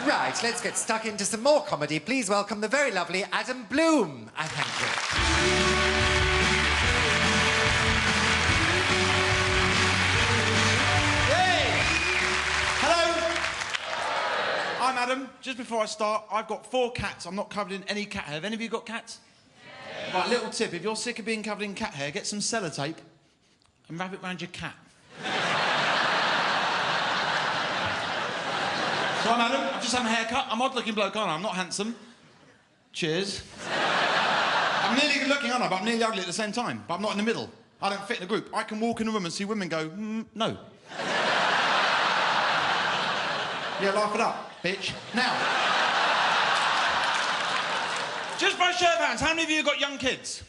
Right, let's get stuck into some more comedy. Please welcome the very lovely Adam Bloom. And thank you. Hey! Hello! I'm Adam. Just before I start, I've got 4 cats. I'm not covered in any cat hair. Have any of you got cats? Yeah. Right, little tip. If you're sick of being covered in cat hair, get some sellotape and wrap it around your cat. So I'm Adam. I've just had a haircut. I'm an odd-looking bloke, aren't I? I'm not handsome. Cheers. I'm nearly good-looking, aren't I? But I'm nearly ugly at the same time. But I'm not in the middle. I don't fit in a group. I can walk in a room and see women go, no. Yeah, laugh it up, bitch. Now, just by show of hands, how many of you have got young kids?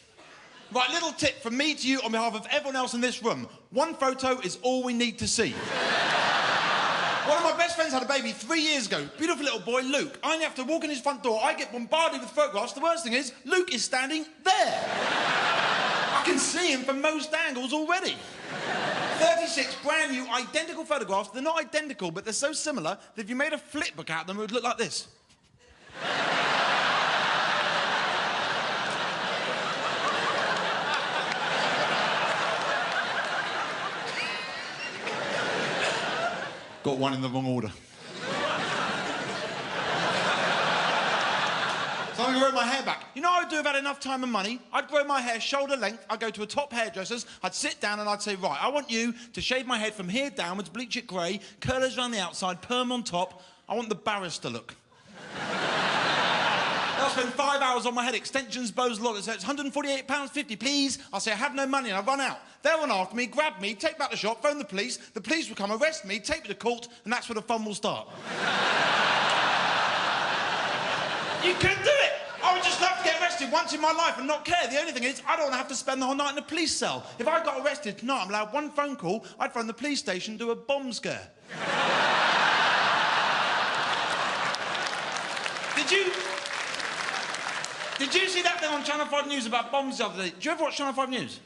Right, little tip from me to you on behalf of everyone else in this room. 1 photo is all we need to see. One of my best friends had a baby 3 years ago. Beautiful little boy, Luke. I only have to walk in his front door. I get bombarded with photographs. The worst thing is, Luke is standing there. I can see him from most angles already. 36 brand new, identical photographs. They're not identical, but they're so similar that if you made a flip book out of them, it would look like this. Got one in the wrong order. So I'm going to grow my hair back. You know what I'd do if I had enough time and money? I'd grow my hair shoulder length, I'd go to a top hairdresser's, I'd sit down and I'd say, right, I want you to shave my head from here downwards, bleach it grey, curlers around the outside, perm on top. I want the barrister look. I'll spend 5 hours on my head, extensions, bows, lockers. So it's £148.50, please. I'll say, I have no money, and I run out. They'll run after me, grab me, take back the shop, phone the police will come, arrest me, take me to court, and that's where the fun will start. You can do it! I would just love to get arrested once in my life and not care. The only thing is, I don't want to have to spend the whole night in a police cell. If I got arrested tonight, I'm allowed 1 phone call, I'd phone the police station and do a bomb scare. Did you see that thing on Channel 5 News about bombs the other day? Do you ever watch Channel 5 News?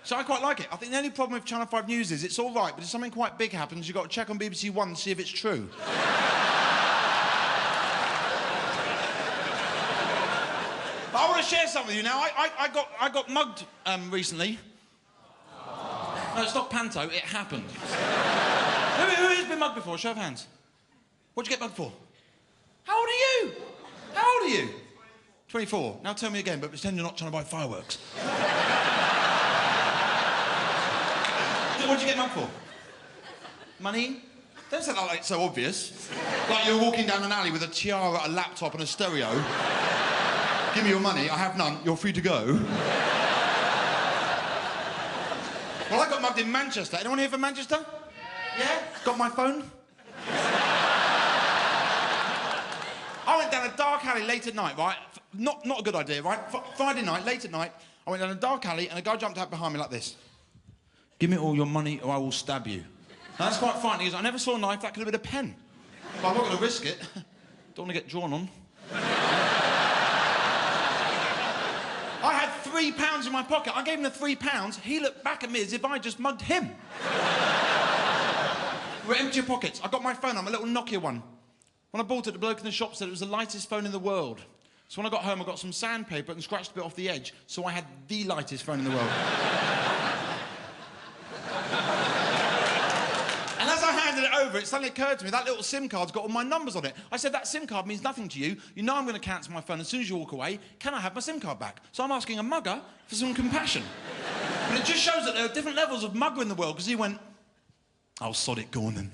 So I quite like it. I think the only problem with Channel 5 News is it's all right, but if something quite big happens, you've got to check on BBC One to see if it's true. But I want to share something with you now. I got mugged recently. No, it's not panto, it happened. Who has been mugged before? Show of hands. What'd you get mugged for? How old are you? How old are you? 24. Now tell me again, but pretend you're not trying to buy fireworks. What'd you get mugged for? Money? Don't say that like it's so obvious. Like you're walking down an alley with a tiara, a laptop and a stereo. Give me your money, I have none, you're free to go. Well, I got mugged in Manchester. Anyone here from Manchester? Yeah? Got my phone? I went down a dark alley late at night, right? Not a good idea, right? Friday night, late at night, I went down a dark alley and a guy jumped out behind me like this. Give me all your money or I will stab you. Now, that's quite frightening, because I never saw a knife, that could have been a pen. But I'm not going to risk it. Don't want to get drawn on. I had £3 in my pocket. I gave him the £3. He looked back at me as if I just mugged him. We're empty pockets. I got my phone, I'm a little Nokia one. When I bought it, the bloke in the shop said it was the lightest phone in the world. So when I got home, I got some sandpaper and scratched a bit off the edge, so I had the lightest phone in the world. And as I handed it over, it suddenly occurred to me that little SIM card's got all my numbers on it. I said, that SIM card means nothing to you. You know I'm going to cancel my phone as soon as you walk away. Can I have my SIM card back? So I'm asking a mugger for some compassion. But it just shows that there are different levels of mugger in the world, because he went, "Oh, sod it, go on then."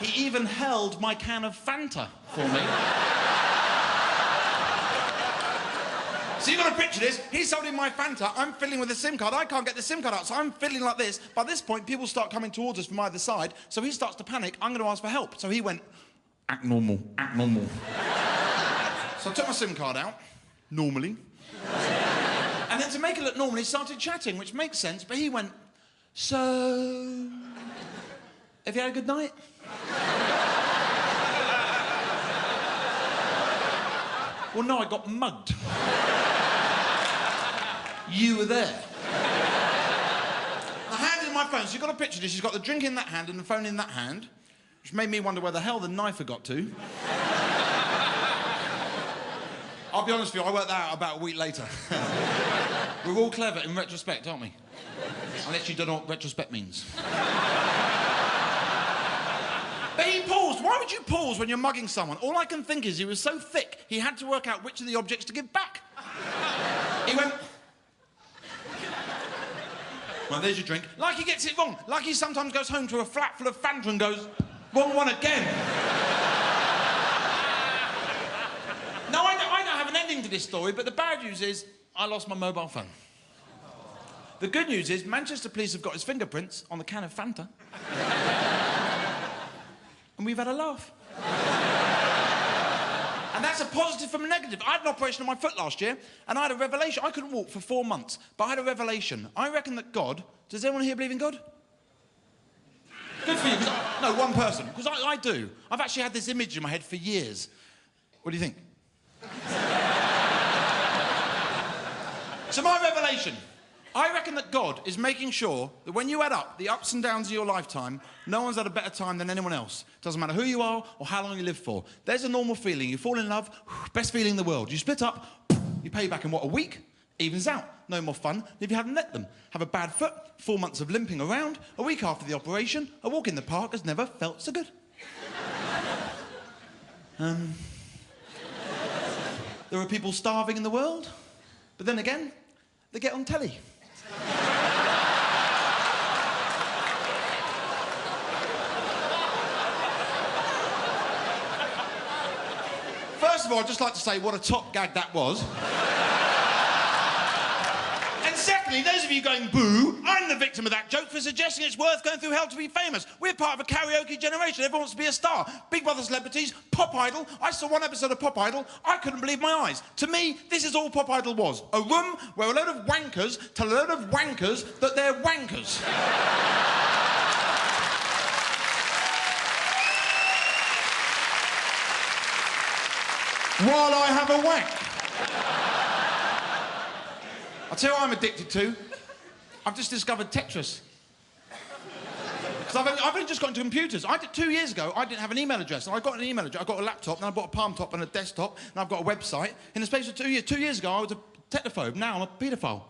He even held my can of Fanta for me. So you've got to picture this. He's holding my Fanta, I'm fiddling with the SIM card. I can't get the SIM card out, so I'm fiddling like this. By this point, people start coming towards us from either side, so he starts to panic. I'm going to ask for help. So he went, "Act normal, act normal." So I took my SIM card out, normally. And then to make it look normal, he started chatting, which makes sense, but he went, "So, have you had a good night?" Well, no, I got mugged. You were there. I handed him my phone, so you've got to picture this. He's got the drink in that hand and the phone in that hand. which made me wonder where the hell the knife had got to. I'll be honest with you, I worked that out about a week later. We're all clever in retrospect, aren't we? Unless you don't know what retrospect means. But he paused. Why would you pause when you're mugging someone? All I can think is he was so thick, he had to work out which of the objects to give back. He went... Well, there's your drink. Like he gets it wrong. Like he sometimes goes home to a flat full of Fanta and goes, wrong one again. No, I don't have an ending to this story, but the bad news is I lost my mobile phone. The good news is Manchester police have got his fingerprints on the can of Fanta. And we've had a laugh. And that's a positive from a negative. I had an operation on my foot last year, and I had a revelation. I couldn't walk for 4 months, but I had a revelation. I reckon that God... Does anyone here believe in God? Good for you. No, one person. Because I do. I've actually had this image in my head for years. What do you think? So my revelation... I reckon that God is making sure that when you add up the ups and downs of your lifetime, no one's had a better time than anyone else. Doesn't matter who you are or how long you live for. There's a normal feeling. You fall in love, best feeling in the world. You split up, you pay back in what, a week? Evens out. No more fun than if you hadn't let them. Have a bad foot, 4 months of limping around, a week after the operation, a walk in the park has never felt so good. There are people starving in the world, but then again, they get on telly. First of all, I'd just like to say what a top gag that was. And secondly, those of you going, boo, I'm the victim of that joke for suggesting it's worth going through hell to be famous. We're part of a karaoke generation. Everyone wants to be a star. Big Brother celebrities, Pop Idol. I saw one episode of Pop Idol. I couldn't believe my eyes. To me, this is all Pop Idol was. A room where a load of wankers tell a load of wankers that they're wankers. While I have a wank. I'll tell you what I'm addicted to. I've just discovered Tetris. Because I've only just got into computers. 2 years ago, I didn't have an email address. And I got an email address. I got a laptop, then I bought a palm top and a desktop, and I've got a website. In the space of 2 years. 2 years ago, I was a technophobe. Now I'm a paedophile.